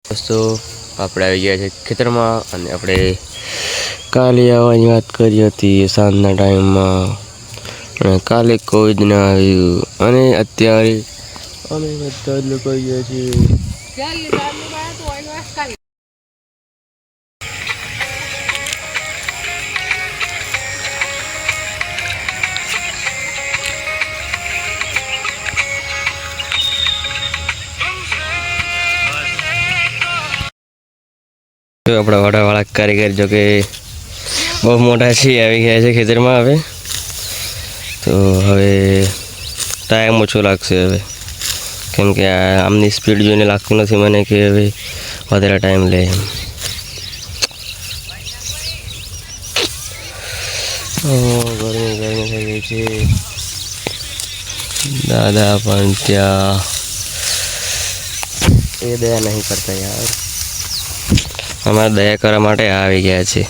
દોસ્તો આપણે આવી ગયા છે ખેતરમાં અને આપણે કાલે આવવાની વાત કરી હતી સાંજના ટાઈમમાં અને કાલે કોઈ જ ના આવ્યું અને અત્યારે અમે બધા જ લોકો ગયા છીએ। આપણા વાડાવાળા કારીગર જો કે બહુ મોટા છે આવી ગયા છે ખેતરમાં હવે તો હવે ટાઈમ ઓછો લાગશે હવે કેમ કે આમની સ્પીડ જોઈને લાગતું નથી મને કે હવે વધારે ટાઈમ લે એમ। ગરમી થઈ ગઈ છે દાદા પણ ત્યાં એ દયા નહીં કરતા યાર हमारे दया કરવા માટે આવી ગયા છે।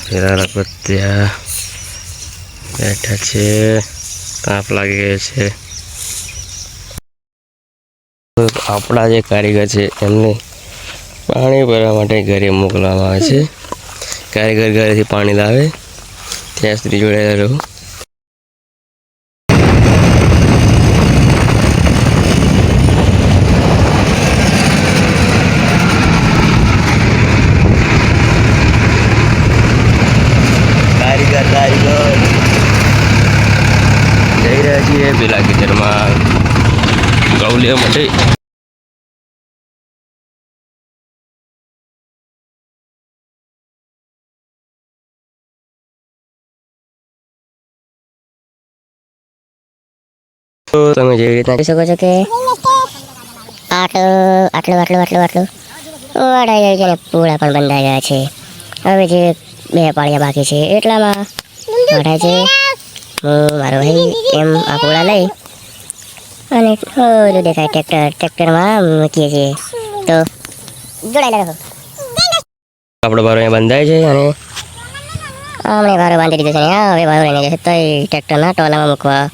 ફેરા પત્યા બેઠા છે તાપ લાગી ગયો છે। આપણા જે કારીગર છે એમને પાણી ભરવા માટે ઘરે મોકલવામાં આવે છે। કારીગર ઘરેથી પાણી લાવે ત્યાં સુધી જોડાયેલા રહો। જઈ રહ્યા છીએ પેલા ખેતરમાં ઘઉં લેવા માટે। તો તમે જેવી રીતના કહી શકો છો કે આટલું વડાઈ જાય છે ને પૂળા પણ બંધાઈ ગયા છે। હવે જે બે પાળિયા બાકી છે એટલામાં વડાય છે। હું મારો ભાઈ એમ આ પૂળા લઈ અને ઓલું દેખાય ટ્રેક્ટરમાં મૂકીએ છીએ તો જોડાયેલા રહો। આપણો બારો અહીંયા બંધાય છે અને હમણાં બારો બાંધી દીધો છે ને હવે બારો લઈને જશે તો ટ્રેક્ટરના ટોલામાં મૂકવા